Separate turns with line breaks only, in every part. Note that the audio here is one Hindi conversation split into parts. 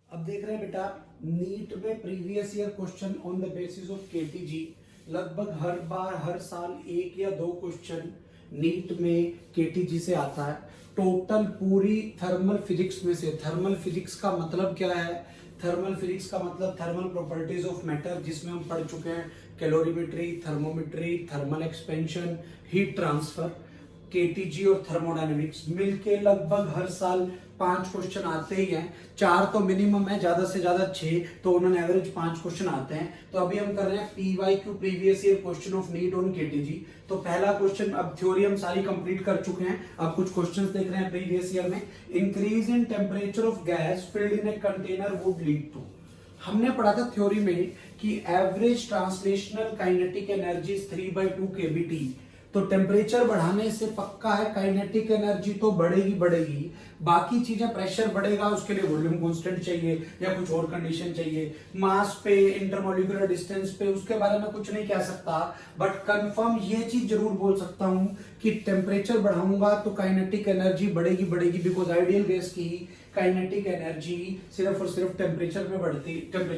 अब देख रहे हैं बेटा, नीट में previous year question on the basis of KTG. लगभग हर बार हर साल एक या दो क्वेश्चन नीट में केटीजी से आता है। टोटल पूरी थर्मल फिजिक्स में से, थर्मल फिजिक्स का मतलब क्या है? थर्मल फिजिक्स का मतलब थर्मल प्रॉपर्टीज ऑफ मैटर, जिसमें हम पढ़ चुके हैं calorimetry, thermometry, thermal expansion, heat transfer, KTG और थर्मोडायनेमिक्स। मिलके लगभग हर साल 5 क्वेश्चन आते ही हैं। 4 तो मिनिमम है, ज्यादा से ज्यादा 6, तो उन्होंने एवरेज 5 क्वेश्चन आते हैं। तो अभी हम कर रहे हैं P Y Q, previous year question of NEET on K T G. तो पहला क्वेश्चन, अब थ्योरी हम सारी कंप्लीट कर चुके हैं, अब कुछ क्वेश्चंस देख रहे हैं प्रीवियस ईयर में। Increase in temperature of gas filled in a container would lead to. हमने पढ़ा था थ्योरी में कि average translational kinetic energy 3/2 KBT. तो टेम्परेचर बढ़ाने से पक्का है काइनेटिक एनर्जी तो बढ़ेगी बढ़ेगी, बाकी चीजें, प्रेशर बढ़ेगा उसके लिए वॉल्यूम कांस्टेंट चाहिए या कुछ और कंडीशन चाहिए, मास पे, इंटरमोलिकुलर डिस्टेंस पे, उसके बारे में कुछ नहीं कह सकता। बट कंफर्म ये चीज जरूर बोल सकता हूं कि टेम्परेचर बढ़ाऊंगा तो काइनेटिक एनर्जी बढ़ेगी बढ़ेगी, बिकॉज आइडियल गैस की काइनेटिक एनर्जी सिर्फ और सिर्फ टेम्परेचर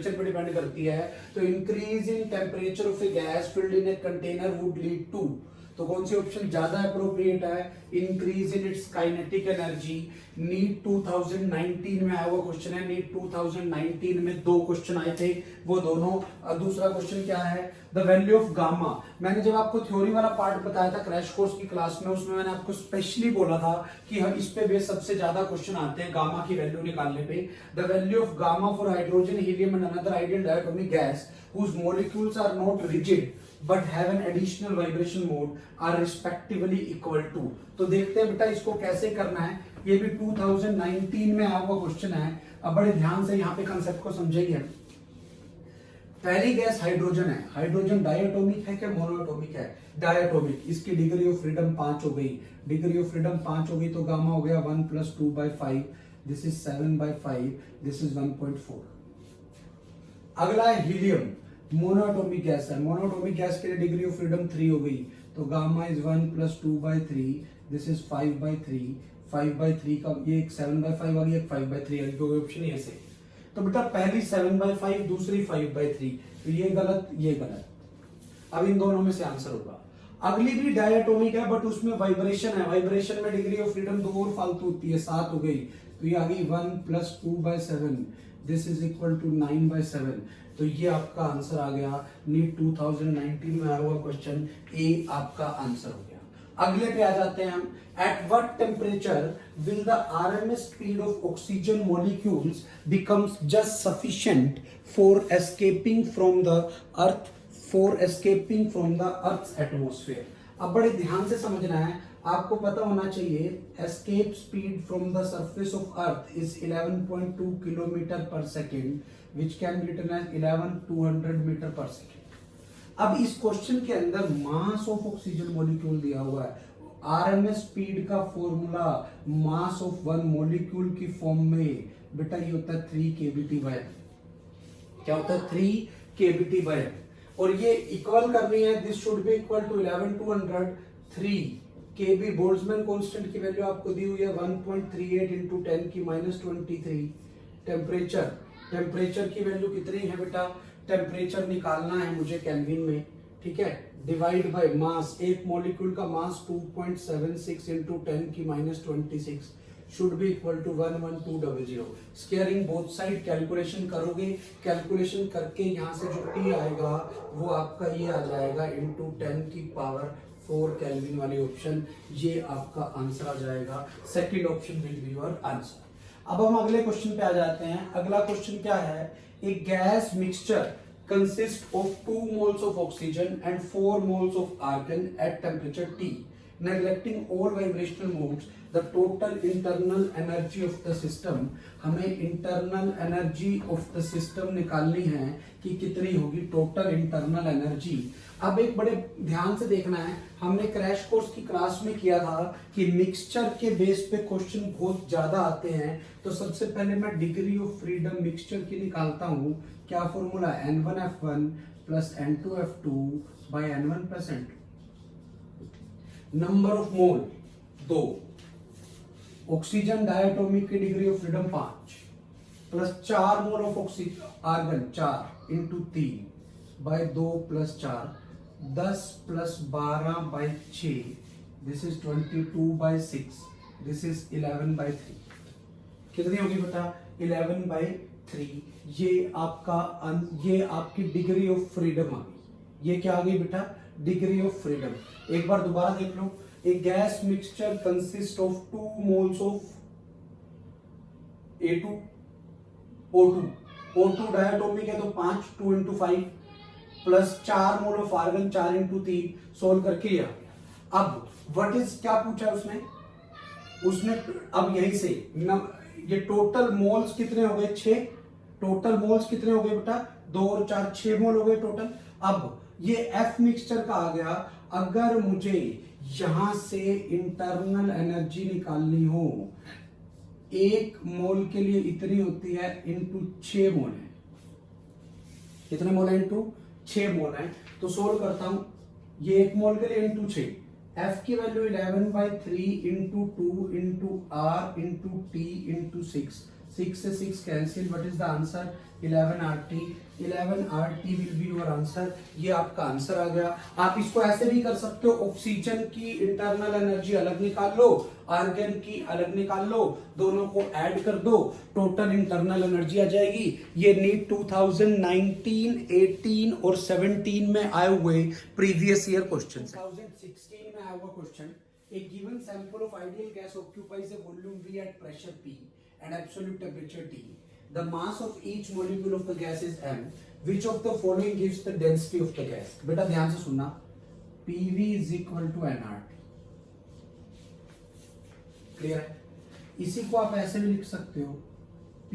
पे डिपेंड करती है। तो increase in temperature of a gas filled in a container would lead to, तो कौन सी ऑप्शन ज्यादा अप्रोप्रिएट है? Increase in its kinetic energy. NEET 2019 में आया हुआ क्वेश्चन है। नीट 2019 में 2 क्वेश्चन आए थे, वो दोनों। दूसरा क्वेश्चन क्या है? The value of gamma. मैंने जब आपको थ्योरी वाला पार्ट बताया था क्रैश कोर्स की क्लास में, उसमें मैंने आपको स्पेशली बोला था कि हम इस पे बेस सबसे ज्यादा क्वेश्चन आते हैं गामा की वैल्यू निकालने पे। The value of gamma for hydrogen, helium and another ideal diatomic gas whose molecules are not rigid but have an additional vibration mode are respectively equal to। तो देखते हैं बेटा इसको कैसे करना है। ये भी 2019 में आया हुआ क्वेश्चन है। अब बड़े ध्यान से यहाँ पे कंसेप्ट को समझिए। पहली गैस हाइड्रोजन है। हाइड्रोजन डायटोमिक है क्या मोनोएटोमिक है? डायटोमिक। इसकी डिग्री ऑफ फ्रीडम 5 हो गई। डिग्री ऑफ फ्रीडम 5 हो गई तो गामा हो गया 1 + 2/5, दिस इज 7/5, दिस इज 1.4। अगला है हीलियम, मोनोएटोमिक गैस है। मोनोएटोमिक गैस के लिए डिग्री ऑफ फ्रीडम 3 हो गई तो गामा इज 1 + 2/3, दिस इज 5/3। 5/3 का ये एक 7/5 आ गई, एक 5/3 आ गई, दो ऑप्शन ये से। तो बेटा पहली 7/5, दूसरी 5/3, तो ये गलत ये गलत। अब इन दोनों में से आंसर होगा। अगली भी डायटोमिक है बट उसमें वाइब्रेशन है। वाइब्रेशन में डिग्री ऑफ फ्रीडम 2 और फालतू होती है, 7 हो गई, तो ये आ गई 1 + 2/7, दिस इज इक्वल टू 9/7। तो ये आपका आंसर आ गया। नीट 2019 में आया हुआ क्वेश्चन ए आपका आंसर हो गया। अगले पे आ जाते हैं हम। At what temperature will the RMS speed of oxygen molecules becomes just sufficient for escaping from the earth, atmosphere. अब बड़े ध्यान से समझना है, आपको पता होना चाहिए escape speed from the surface of earth is 11.2 kilometre per second, which can be written as 11,200 metre per second. अब इस क्वेश्चन के अंदर मास ऑफ ऑक्सीजन मॉलिक्यूल दिया हुआ है। आरएमएस स्पीड का formula mass of one molecule की फॉर्म में बेटा ये होता है 3 kBt/m। क्या होता है? 3 kBt/m। और ये इक्वल करनी है, this should be equal to 11,200। 3 kb Boltzmann constant की वैल्यू आपको दी हुई है 1.38 × 10⁻23। टेम्परेचर की वैल्यू कितनी है बेटा? टेम्परेचर निकालना है मुझे केल्विन में, ठीक है, डिवाइड बाय मास। एक मॉलिक्यूल का mass 2.76 × 10⁻26 should be equal to 11200। Squaring both side calculation करोगे, कैलकुलेशन करके यहाँ से जो टी आएगा वो आपका ये आ जाएगा × 10⁴ केल्विन वाली ऑप्शन, ये आपका आंसर आ जाएगा। Second option will be your answer. अब हम अगले क्वेश्चन पे आ जाते हैं। अगला क्वेश्चन क्या है? A gas mixture consist of 2 moles of oxygen and 4 moles of argon at temperature T. Neglecting all vibrational modes, the total internal energy of the system, हमें internal energy of the system निकालनी है कि कितनी होगी टोटल इंटरनल एनर्जी। अब एक बड़े ध्यान से देखना है, हमने क्रैश कोर्स की क्लास में किया था कि मिक्सचर के बेस पे क्वेश्चन बहुत ज्यादा आते हैं। तो सबसे पहले मैं डिग्री ऑफ फ्रीडम मिक्सचर की निकालता हूं। क्या formula? N1F1 + N2F2 by N1 + N2। Number of mole 2, oxygen diatomic की degree of freedom 5, plus 4 mole of oxygen argon 4 into 3 by 2 plus 4 10 plus 12 by 6 this is 22 by 6 this is 11 by 3 कितनी होगी बेटा 11 बाय 3 ये आपकी डिग्री ऑफ फ्रीडम आ गई। ये क्या आ गई बेटा डिग्री ऑफ फ्रीडम। एक बार दोबारा देख लो a gas mixture consist of 2 moles of A2 O2 diatomic है तो 5 2 into 5 plus 4 mole of argon 4 into 3 solve करके ये आ गया। अब व्हाट इज क्या पूछा उसने अब यहीं से ये टोटल मोल्स कितने हो गए 6 टोटल मोल्स कितने हो गए बेटा 2 और 4 6 मोल हो गए टोटल। अब ये एफ मिक्सचर का आ गया। अगर मुझे यहां से इंटरनल एनर्जी निकालनी हो 1 मोल के लिए इतनी होती है इंटू 6 मोल है। कितने मोल है इंटू 6 मोल है। तो सोल्व करता हूं ये 1 मोल के लिए इंटू 6 एफ की value 11 by 3 into 2 into R into T into 6 से 6 cancel. What is the answer 11 RT 11 RT will be your answer. ये आपका आंसर आ गया। आप इसको ऐसे भी कर सकते हो ऑक्सीजन की इंटरनल एनर्जी अलग निकाल लो आर्गन की अलग निकाल लो दोनों को ऐड कर दो टोटल इंटरनल एनर्जी आ जाएगी। ये नीट 2019 18 और 17 में आए हुए प्रीवियस ईयर क्वेश्चन 2016 में आया हुआ question A given sample of ideal gas occupies a volume V at pressure P and absolute temperature T. The mass of each molecule of the gas is m. Which of the following gives the density of the gas? बेटा ध्यान से सुनना PV is equal to nRT. Clear है? इसी को आप ऐसे भी लिख सकते हो P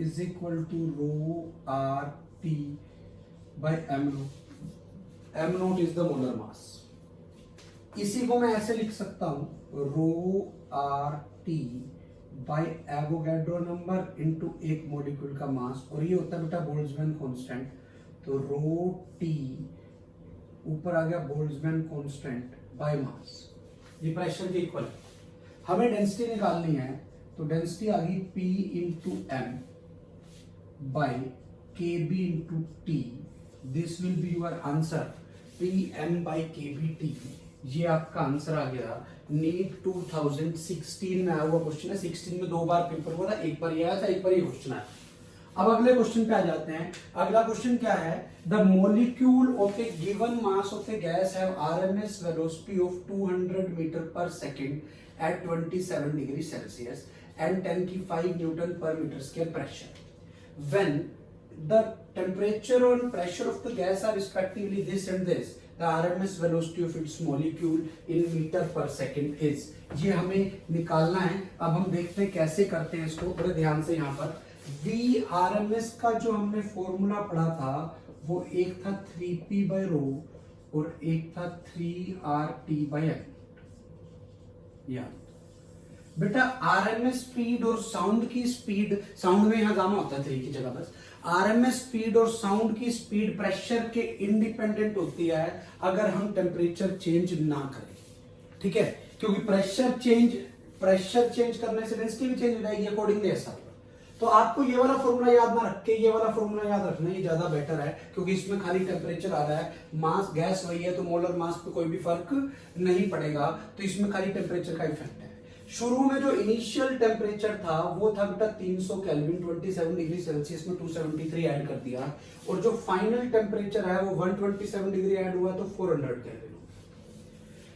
is equal to rho RT by m naught. m naught is the molar mass. इसी को मैं ऐसे लिख सकता हूं rho R T by Avogadro number into एक मॉलिक्यूल का मास और ये होता है बेटा बोल्ट्जमैन कांस्टेंट। तो रो टी ऊपर आ गया बोल्ट्जमैन कांस्टेंट बाय मास। ये प्रेशर के इक्वल है। हमें डेंसिटी निकालनी है तो डेंसिटी आ गई P into M by K B into T. This will be your answer P m by K B T. ये आपका आंसर आ गया। नीट 2016 में आया हुआ क्वेश्चन है। 16 में 2 बार पेपर हुआ था एक बार ये आया था एक बार ये क्वेश्चन आया। अब अगले क्वेश्चन पे आ जाते हैं। अगला क्वेश्चन क्या है the molecule of a given mass of a gas have RMS velocity of 200 metre per second at 27 degree Celsius and 10 की 5 newton per metre square pressure when the temperature और pressure of the gas are respectively this and this the RMS velocity of its molecule in meter per second is। ये हमें निकालना है। अब हम देखते हैं कैसे करते हैं इसको बड़े ध्यान से। यहाँ पर VRMS का जो हमने फॉर्मूला पढ़ा था वो एक था 3P by rho और एक था 3RT by m। या बेटा RMS स्पीड और साउंड की स्पीड, साउंड में यहाँ गामा होता है 3 की जगह बस। RMS स्पीड और साउंड की स्पीड प्रेशर के इंडिपेंडेंट होती है अगर हम टेम्परेचर चेंज ना करें। ठीक है क्योंकि प्रेशर चेंज करने से डेंसिटी भी चेंज हो जाएगी अकॉर्डिंगली ऐसा। तो आपको ये वाला फॉर्मूला याद ना रख के ये वाला फॉर्मूला याद रखना ये ज्यादा बेटर है क्योंकि इसमें खाली टेम्परेचर आ रहा है। मास गैस वही है तो मोलर मास पे कोई भी फर्क नहीं पड़ेगा। तो इसमें खाली टेम्परेचर का इफेक्ट है। शुरू में जो इनिशियल टेम्परेचर था वो था बेटा 300 केल्विन 27 डिग्री सेल्सियस में 273 ऐड कर दिया और जो फाइनल टेम्परेचर है वो 127 डिग्री ऐड हुआ तो 400 केल्विन हो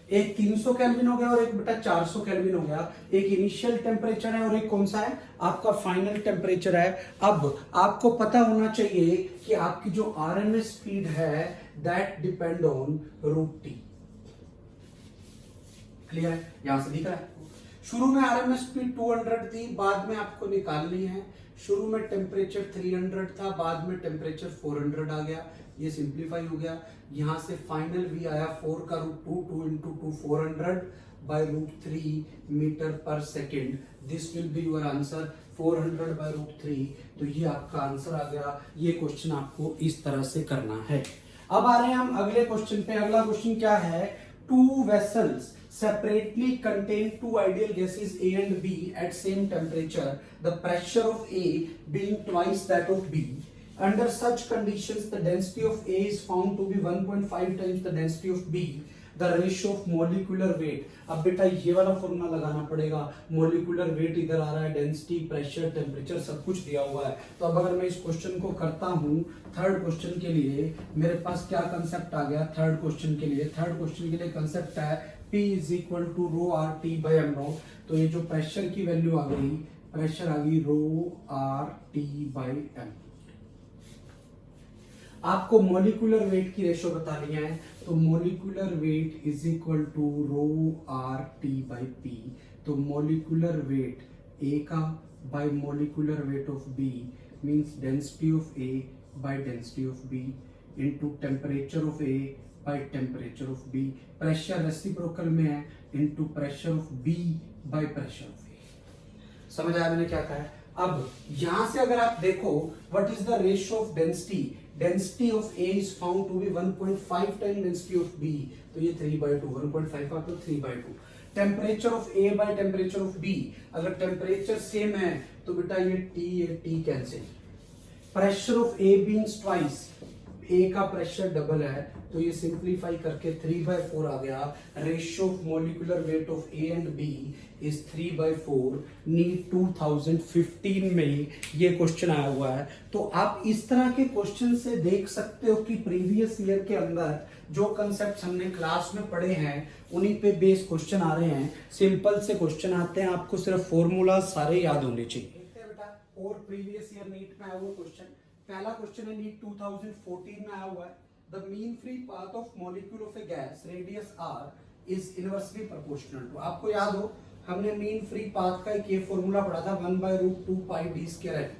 गया। एक 300 केल्विन हो गया और एक बेटा 400 केल्विन हो गया। एक इनिशियल टेम्परेचर है और एक कौन सा है आपका फाइनल टेम्परेचर है। अब आपको पता होना चाहिए कि आपकी जो RMS स्पीड है that depend on root T. Clear है? यहां से दिख रहा है शुरू में RMS स्पीड 200 थी बाद में आपको निकालनी है। शुरू में टेम्परेचर 300 था बाद में टेम्परेचर 400 आ गया। ये सिंप्लीफाई हो गया। यहां से फाइनल भी आया 4 का root 2 into 2 400 by root 3 metre per second. This will be your answer 400 by root 3। तो ये आपका आंसर आ गया। ये क्वेश्चन आपको इस तरह से करना है। अब आ रहे हैं हम अगले क्वेश्चन पे। अगला क्वेश्चन क्या है 2 vessels separately contain two ideal gases A and B at same temperature, the pressure of A being twice that of B. Under such conditions, the density of A is found to be 1.5 times the density of B. The ratio of molecular weight. अब बेटा ये वाला फॉर्मूला लगाना पड़ेगा. मोलिकुलर वेट इधर आ रहा है, डेंसिटी, प्रेशर, टेम्परेचर सब कुछ दिया हुआ है. तो अब अगर मैं इस क्वेश्चन को करता हूँ, थर्ड क्वेश्चन के लिए मेरे पास क्या कंसेप्ट आ गया. थर्ड क्वेश्चन के लिए कंसेप्ट है P is equal to rho R T by M rho. तो ये जो प्रेशर की वैल्यू आ गई, प्रेशर आ गई rho R T by M. आपको मोलिकुलर वेट की रेशो बतानी है, तो molecular weight is equal to rho R T by P. तो मोलिकुलर वेट ए का by molecular weight of B means density of A by density of B into temperature of A by temperature of B. Pressure reciprocal में है into pressure of B by pressure of A. समझ आया मैंने क्या कहा है. अब यहां से अगर आप देखो what is the ratio of density. Density of A is found to be 1.5 times density of B. तो ये 3/2, 1.5 का तो 3/2. Temperature of A by temperature of B. अगर temperature सेम है तो बेटा ये T cancel. Pressure of A being twice. A का प्रेशर डबल है तो ये सिंप्लीफाई करके 3/4 आ गया. Ratio of molecular weight of A and B is 3/4. NEET 2015 में ये क्वेश्चन आया हुआ है. तो आप इस तरह के क्वेश्चन से देख सकते हो कि प्रीवियस ईयर के अंदर जो कंसेप्ट हमने क्लास में पढ़े हैं उन्हीं पे बेस क्वेश्चन आ रहे हैं. सिंपल से क्वेश्चन आते हैं, आपको सिर्फ फॉर्मूला सारे याद होने चाहिए. देखते हैं बेटा और प्रीवियस ईयर नीट में आया हुआ क्वेश्चन. पहला क्वेश्चन है नीट 2014 में आया हुआ है. The mean free path of molecule of a gas radius r is inversely proportional to. आपको याद हो हमने मीन फ्री पाथ का एक ये फॉर्मूला पढ़ा था 1/√2 पाई d स्क्वायर है,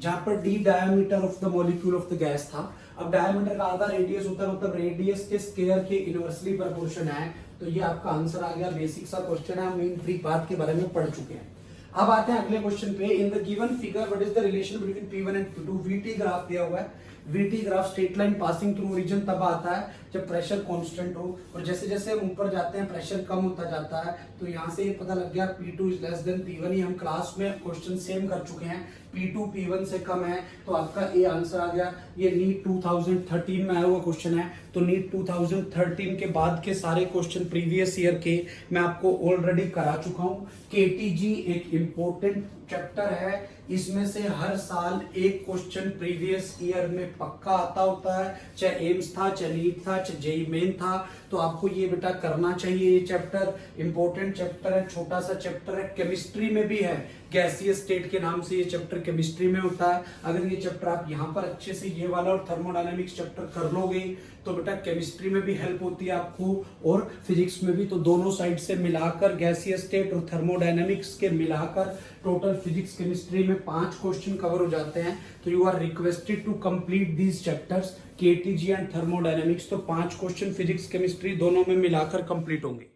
जहां पर d diameter of the molecule of the gas था. अब डायमीटर का आधा रेडियस होता है, मतलब रेडियस के स्क्वायर के इनवर्सली प्रोपोर्शन है. तो ये आपका आंसर आ गया. बेसिक सा क्वेश्चन है, मीन फ्री पाथ के बारे में पढ़ चुके हैं. अब आते हैं अगले क्वेश्चन पे. In the given figure what is the relation between P1 and P2. VT graph दिया हुआ है. VT graph straight line passing through origin तब आता है जब प्रेशर कांस्टेंट हो, और जैसे जैसे हम ऊपर जाते हैं प्रेशर कम होता जाता है. तो यहाँ से ये पता लग गया P2 is less than P1. ये हम क्लास में क्वेश्चन सेम कर चुके हैं. P2 P1 से कम है तो आपका ए आंसर आ गया. ये नीट 2013 में आया हुआ क्वेश्चन है. तो नीट 2013 के बाद के सारे क्वेश्चन प्रीवियस ईयर के मैं आपको ऑलरेडी करा चुका हूँ. KTG एक इम्पोर्टेंट चैप्टर है. इसमें से हर साल एक क्वेश्चन प्रीवियस ईयर में पक्का आता होता है, चाहे एम्स था, चाहे नीट था, चाहे जेई मेन था. तो आपको ये बेटा करना चाहिए. ये चैप्टर इंपॉर्टेंट चैप्टर है, छोटा सा चैप्टर है. केमिस्ट्री में भी है, गैसियस स्टेट के नाम से ये चैप्टर केमिस्ट्री में होता है. अगर ये चैप्टर आप यहाँ पर अच्छे से ये वाला और थर्मोडायनेमिक्स चैप्टर कर लोगे तो बेटा केमिस्ट्री में भी हेल्प होती है आपको और फिजिक्स में भी. तो दोनों साइड से मिलाकर गैसियस स्टेट और थर्मोडायनेमिक्स के मिलाकर टोटल फिजिक्स केमिस्ट्री में 5 क्वेश्चन कवर हो जाते हैं. तो you are requested to complete these chapters KTG and thermodynamics. तो 5 क्वेश्चन फिजिक्स केमिस्ट्री दोनों में मिलाकर कंप्लीट होंगे.